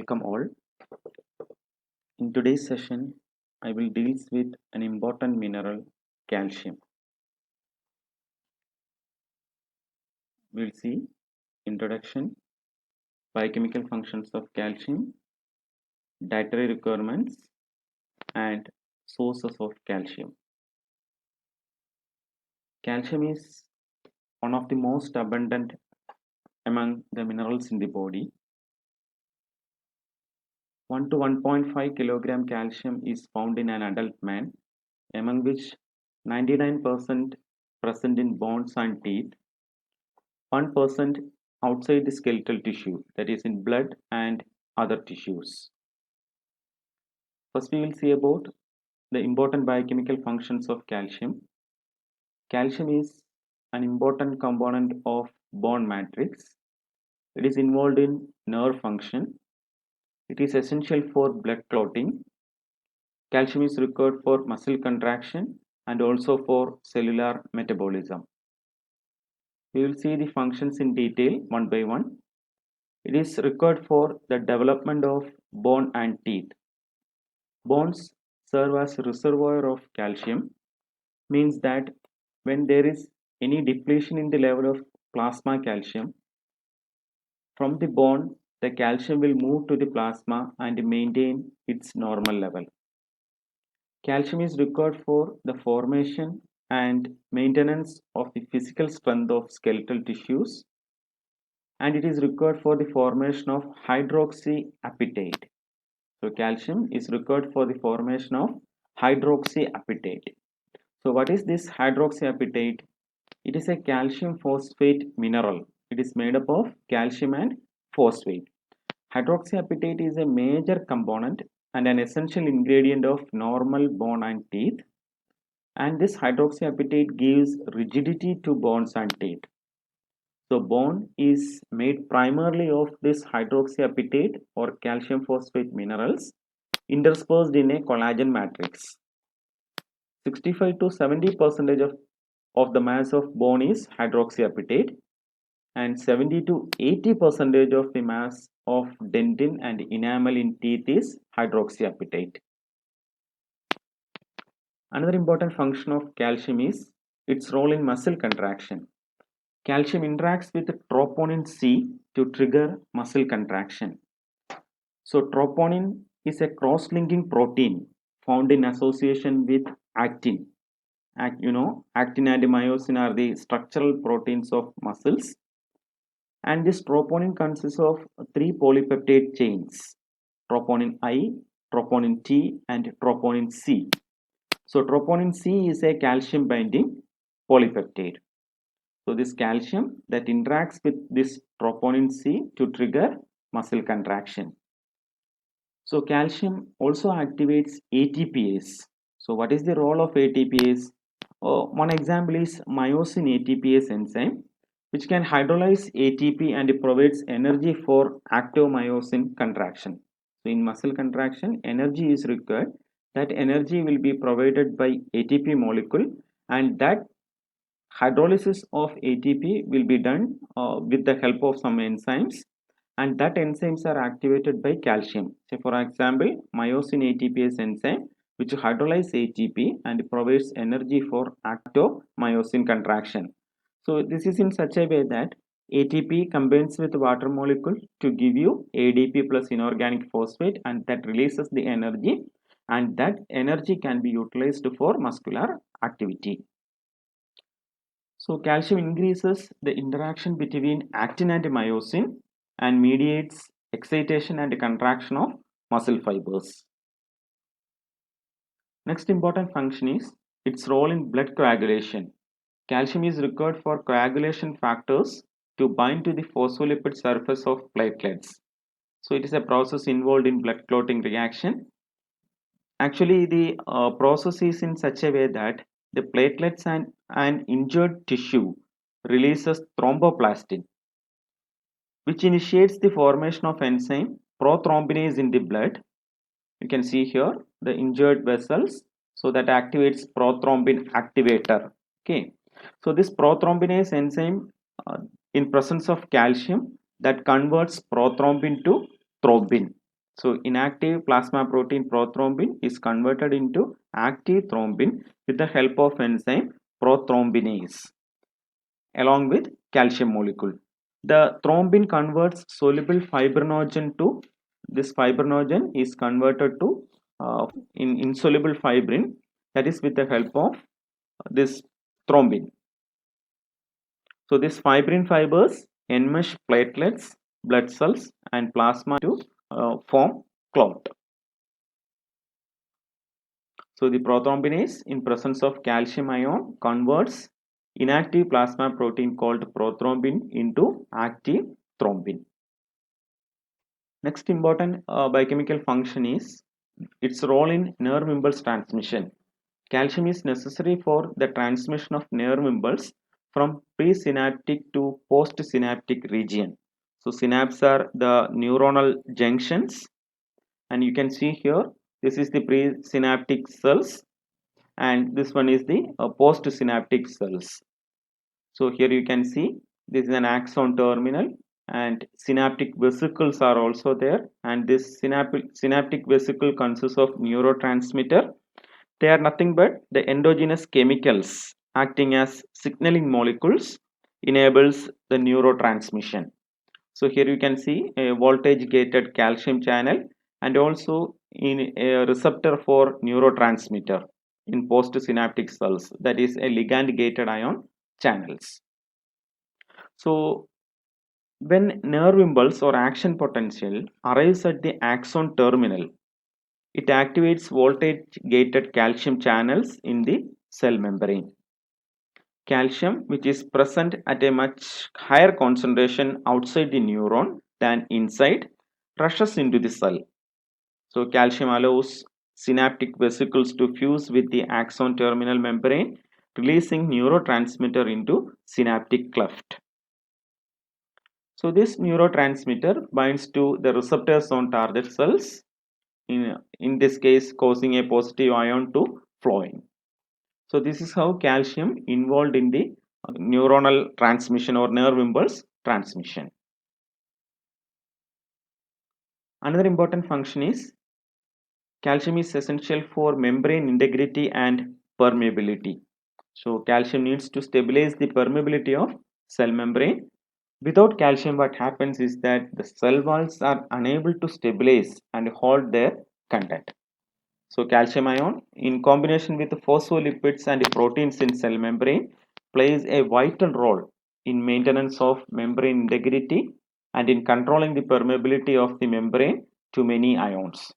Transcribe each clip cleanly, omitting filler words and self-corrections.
Welcome all. In today's session, I will deal with an important mineral, calcium. We'll see introduction, biochemical functions of calcium, dietary requirements, and sources of calcium. Calcium is one of the most abundant among the minerals in the body. 1 to 1.5 kilogram calcium is found in an adult man, among which 99% present in bones and teeth, 1% outside the skeletal tissue, that is in blood and other tissues. First, we will see about the important biochemical functions of calcium. Calcium is an important component of bone matrix. It is involved in nerve function. It is essential for blood clotting. Calcium is required for muscle contraction and also for cellular metabolism. We will see the functions in detail one by one. It is required for the development of bone and teeth. Bones serve as a reservoir of calcium, means that when there is any depletion in the level of plasma calcium from the bone, the calcium will move to the plasma and maintain its normal level. Calcium is required for the formation and maintenance of the physical strength of skeletal tissues, and it is required for the formation of hydroxyapatite. So calcium is required for the formation of hydroxyapatite. So what is this hydroxyapatite? It is a calcium phosphate mineral. It is made up of calcium and phosphate. Hydroxyapatite is a major component and an essential ingredient of normal bone and teeth. And this hydroxyapatite gives rigidity to bones and teeth. So bone is made primarily of this hydroxyapatite or calcium phosphate minerals interspersed in a collagen matrix. 65 to 70% of the mass of bone is hydroxyapatite, and 70 to 80% of the mass of dentin and enamel in teeth is hydroxyapatite. Another important function of calcium is its role in muscle contraction. Calcium interacts with troponin C to trigger muscle contraction. So troponin is a cross-linking protein found in association with actin. Actin and myosin are the structural proteins of muscles. And this troponin consists of 3 polypeptide chains: troponin I, troponin T, and troponin C. So troponin C is a calcium binding polypeptide. So this calcium that interacts with this troponin C to trigger muscle contraction. So calcium also activates ATPase. So what is the role of ATPase? One example is myosin ATPase enzyme, which can hydrolyze ATP and it provides energy for actomyosin contraction. So in muscle contraction, energy is required. That energy will be provided by ATP molecule, and that hydrolysis of ATP will be done with the help of some enzymes, and that enzymes are activated by calcium. Say for example, myosin ATPase enzyme which hydrolyze ATP and provides energy for actomyosin contraction. So this is in such a way that ATP combines with water molecule to give you ADP plus inorganic phosphate, and that releases the energy, and that energy can be utilized for muscular activity. So calcium increases the interaction between actin and myosin and mediates excitation and contraction of muscle fibers. Next important function is its role in blood coagulation. Calcium is required for coagulation factors to bind to the phospholipid surface of platelets. So it is a process involved in blood clotting reaction. Actually, the process is in such a way that the platelets and injured tissue releases thromboplastin, which initiates the formation of enzyme prothrombinase in the blood. You can see here the injured vessels, so that activates prothrombin activator. Okay, so this prothrombinase enzyme in presence of calcium that converts prothrombin to thrombin. So inactive plasma protein prothrombin is converted into active thrombin with the help of enzyme prothrombinase along with calcium molecule. The thrombin converts soluble fibrinogen to this fibrinogen is converted to in insoluble fibrin, that is with the help of this thrombin. So these fibrin fibers enmesh platelets, blood cells and plasma to form clot. So the prothrombinase in presence of calcium ion converts inactive plasma protein called prothrombin into active thrombin. Next important biochemical function is its role in nerve impulse transmission. Calcium is necessary for the transmission of nerve impulse from presynaptic to postsynaptic region. So synapses are the neuronal junctions, and you can see here this is the presynaptic cells and this one is the postsynaptic cells. So here you can see this is an axon terminal and synaptic vesicles are also there, and this synaptic vesicle consists of neurotransmitter. They are nothing but the endogenous chemicals acting as signaling molecules enables the neurotransmission. So here you can see a voltage gated calcium channel and also in a receptor for neurotransmitter in postsynaptic cells, that is a ligand gated ion channels. So when nerve impulse or action potential arrives at the axon terminal, it activates voltage gated calcium channels in the cell membrane. Calcium, which is present at a much higher concentration outside the neuron than inside, rushes into the cell. So calcium allows synaptic vesicles to fuse with the axon terminal membrane, releasing neurotransmitter into synaptic cleft. So this neurotransmitter binds to the receptors on target cells, in this case causing a positive ion to flow in. So this is how calcium involved in the neuronal transmission or nerve impulse transmission. Another important function is calcium is essential for membrane integrity and permeability. So calcium needs to stabilize the permeability of cell membrane. Without calcium, what happens is that the cell walls are unable to stabilize and hold their content. So calcium ion in combination with phospholipids and proteins in cell membrane plays a vital role in maintenance of membrane integrity and in controlling the permeability of the membrane to many ions.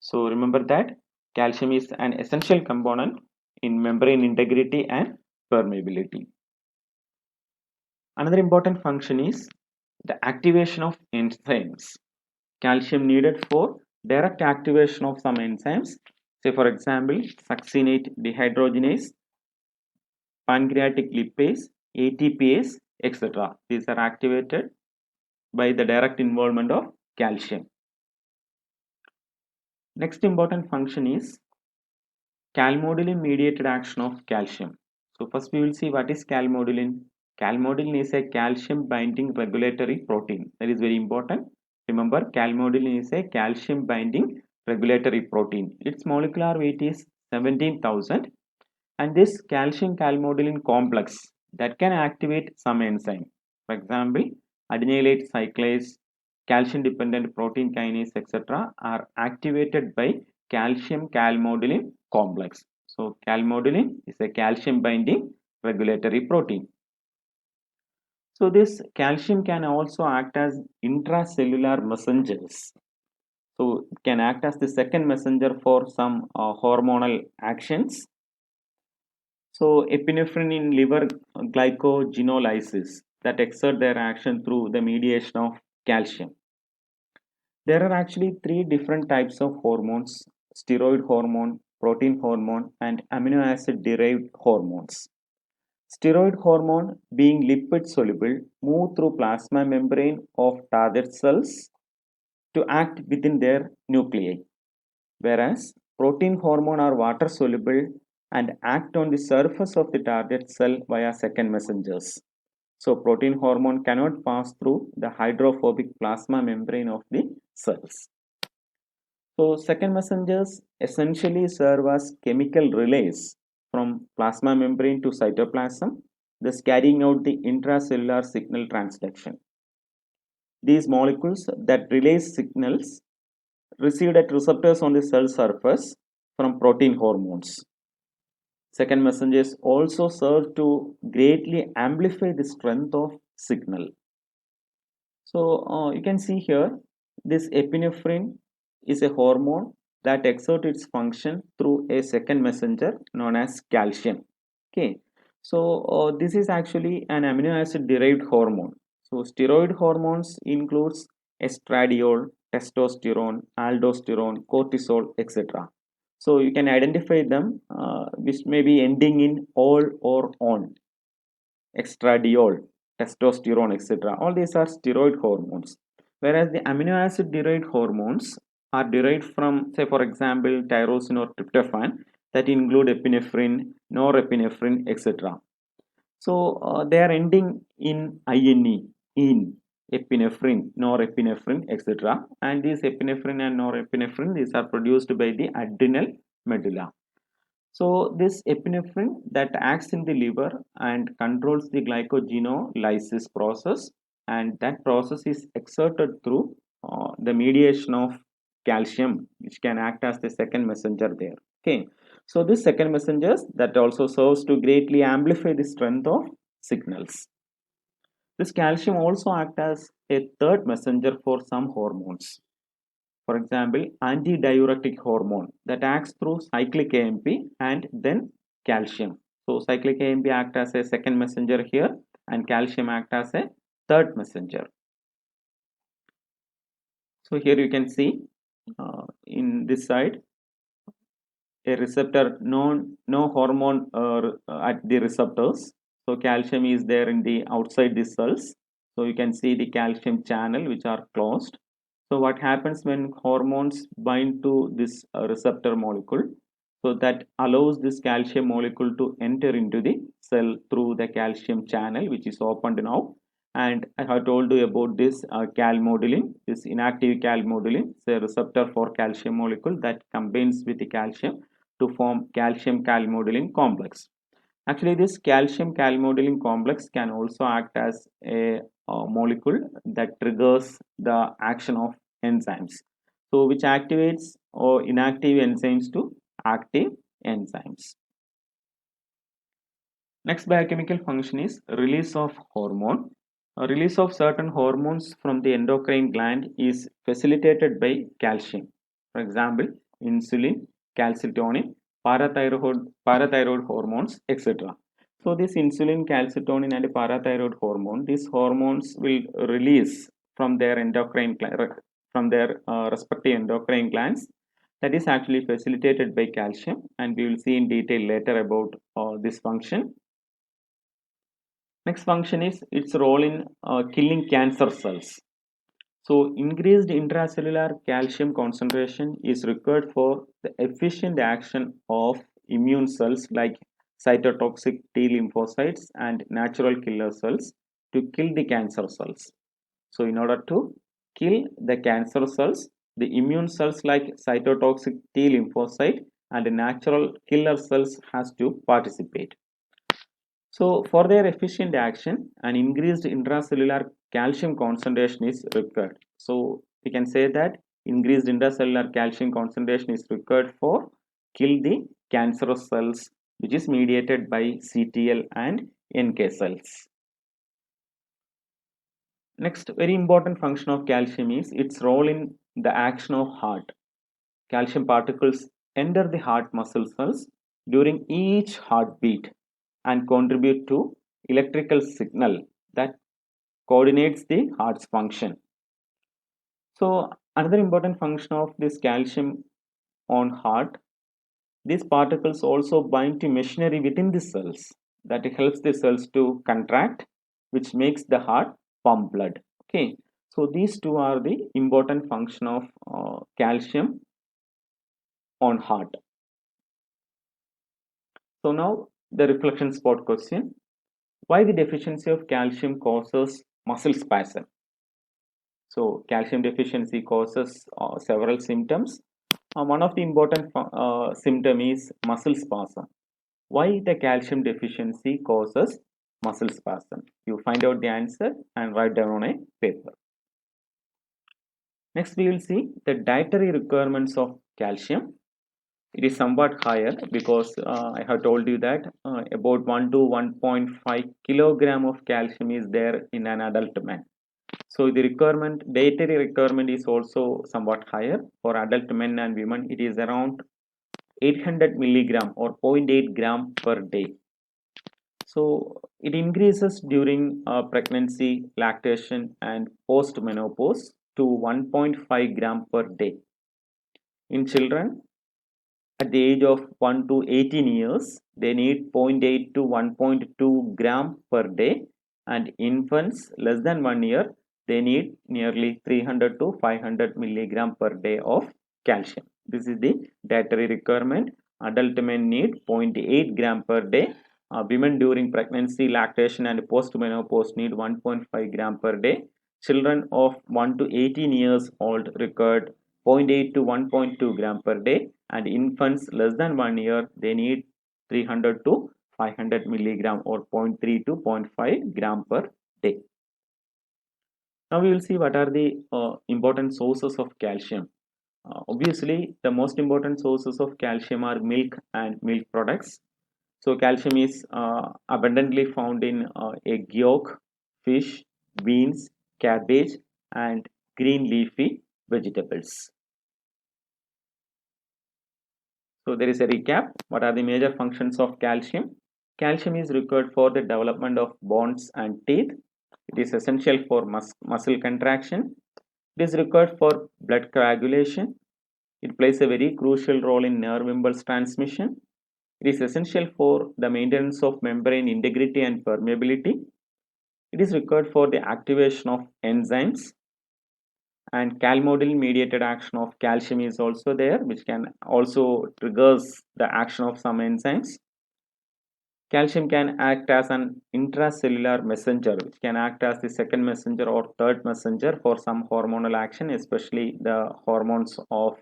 So remember that calcium is an essential component in membrane integrity and permeability. Another important function is the activation of enzymes. Calcium needed for direct activation of some enzymes, say for example succinate dehydrogenase, pancreatic lipase, ATPase, etc. These are activated by the direct involvement of calcium. Next important function is calmodulin mediated action of calcium. So first we will see what is calmodulin. Calmodulin is a calcium binding regulatory protein. That is very important. Remember, calmodulin is a calcium binding regulatory protein. Its molecular weight is 17,000, and this calcium calmodulin complex that can activate some enzyme. For example, adenylate cyclase, calcium dependent protein kinase, etc. are activated by calcium calmodulin complex. So calmodulin is a calcium binding regulatory protein. So this calcium can also act as intracellular messengers. So it can act as the second messenger for some hormonal actions. So epinephrine in liver glycogenolysis that exert their action through the mediation of calcium. There are actually three different types of hormones: steroid hormone, protein hormone, and amino acid derived hormones. Steroid hormone, being lipid soluble, move through plasma membrane of target cells to act within their nuclei, whereas protein hormone are water soluble and act on the surface of the target cell via second messengers. So protein hormone cannot pass through the hydrophobic plasma membrane of the cells. So second messengers essentially serve as chemical relays from plasma membrane to cytoplasm, thus carrying out the intracellular signal transduction. These molecules that relay signals received at receptors on the cell surface from protein hormones. Second messengers also serve to greatly amplify the strength of signal. So you can see here, this epinephrine is a hormone that exerts its function through a second messenger known as calcium. Okay, so this is actually an amino acid derived hormone. So steroid hormones includes estradiol, testosterone, aldosterone, cortisol, etc. So you can identify them, which may be ending in all or on, estradiol, testosterone, etc. All these are steroid hormones. Whereas the amino acid derived hormones are derived from, say, for example, tyrosine or tryptophan that include epinephrine, norepinephrine, etc. So they are ending in INE, in epinephrine, norepinephrine, etc. And these epinephrine and norepinephrine, these are produced by the adrenal medulla. So this epinephrine that acts in the liver and controls the glycogenolysis process, and that process is exerted through the mediation of calcium, which can act as the second messenger there. Okay, so this second messenger that also serves to greatly amplify the strength of signals. This calcium also acts as a third messenger for some hormones. For example, antidiuretic hormone that acts through cyclic AMP and then calcium. So cyclic AMP acts as a second messenger here, and calcium acts as a third messenger. So here you can see in this side a receptor, no hormone at the receptors. So calcium is there in the outside the cells. So you can see the calcium channel which are closed. So what happens when hormones bind to this receptor molecule? So that allows this calcium molecule to enter into the cell through the calcium channel, which is opened now. And I have told you about this calmodulin, this inactive calmodulin, it's a receptor for calcium molecule that combines with the calcium to form calcium calmodulin complex. Actually, this calcium calmodulin complex can also act as a molecule that triggers the action of enzymes. So, which activates or inactive enzymes to active enzymes. Next biochemical function is release of hormone. A release of certain hormones from the endocrine gland is facilitated by calcium. For example, insulin, calcitonin, parathyroid hormones, etc. So this insulin, calcitonin, and parathyroid hormone, these hormones will release from their respective endocrine glands. That is actually facilitated by calcium, and we will see in detail later about this function. Next function is its role in killing cancer cells. So increased intracellular calcium concentration is required for the efficient action of immune cells like cytotoxic T lymphocytes and natural killer cells to kill the cancer cells. So in order to kill the cancer cells, the immune cells like cytotoxic T lymphocyte and natural killer cells has to participate. So for their efficient action, an increased intracellular calcium concentration is required. So we can say that increased intracellular calcium concentration is required for kill the cancerous cells, which is mediated by CTL and NK cells. Next, very important function of calcium is its role in the action of heart. Calcium particles enter the heart muscle cells during each heartbeat and contribute to electrical signal that coordinates the heart's function. So another important function of this calcium on heart, these particles also bind to machinery within the cells that helps the cells to contract, which makes the heart pump blood. Okay, so these two are the important function of calcium on heart. So now the reflection spot question: why the deficiency of calcium causes muscle spasm? So calcium deficiency causes several symptoms. One of the important symptom is muscle spasm. Why the calcium deficiency causes muscle spasm? You find out the answer and write down on a paper. Next, we will see the dietary requirements of calcium. It is somewhat higher because I have told you that about 1 to 1.5 kilogram of calcium is there in an adult man. So the dietary requirement is also somewhat higher for adult men and women. It is around 800 milligram or zero point 0.8 gram per day. So it increases during pregnancy, lactation, and post-menopause to 1.5 gram per day. In children, at the age of 1 to 18 years, they need 0.8 to 1.2 gram per day, and infants less than 1 year, they need nearly 300 to 500 milligram per day of calcium. This is the dietary requirement. Adult men need 0.8 gram per day. Women during pregnancy, lactation, and post-menopause need 1.5 gram per day. Children of 1 to 18 years old required 0.8 to 1.2 gram per day, and infants less than 1 year, they need 300 to 500 milligram or 0.3 to 0.5 gram per day. Now we will see what are the important sources of calcium. Obviously, the most important sources of calcium are milk and milk products. So calcium is abundantly found in egg yolk, fish, beans, cabbage, and green leafy vegetables. So there is a recap. What are the major functions of calcium? Calcium is required for the development of bones and teeth. It is essential for muscle contraction. It is required for blood coagulation. It plays a very crucial role in nerve impulse transmission. It is essential for the maintenance of membrane integrity and permeability. It is required for the activation of enzymes, and calmodulin mediated action of calcium is also there, which can also triggers the action of some enzymes. Calcium can act as an intracellular messenger, which can act as the second messenger or third messenger for some hormonal action, especially the hormones of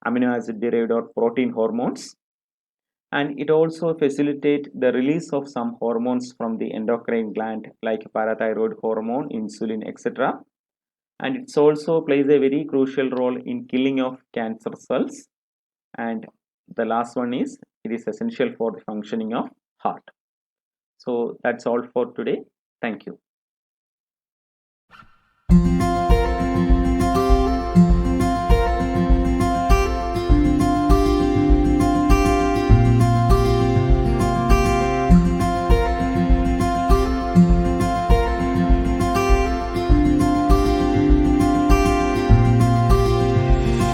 amino acid derived or protein hormones. And it also facilitates the release of some hormones from the endocrine gland like parathyroid hormone, insulin, etc. And it also plays a very crucial role in killing of cancer cells. And the last one is it is essential for the functioning of heart. So that's all for today. Thank you.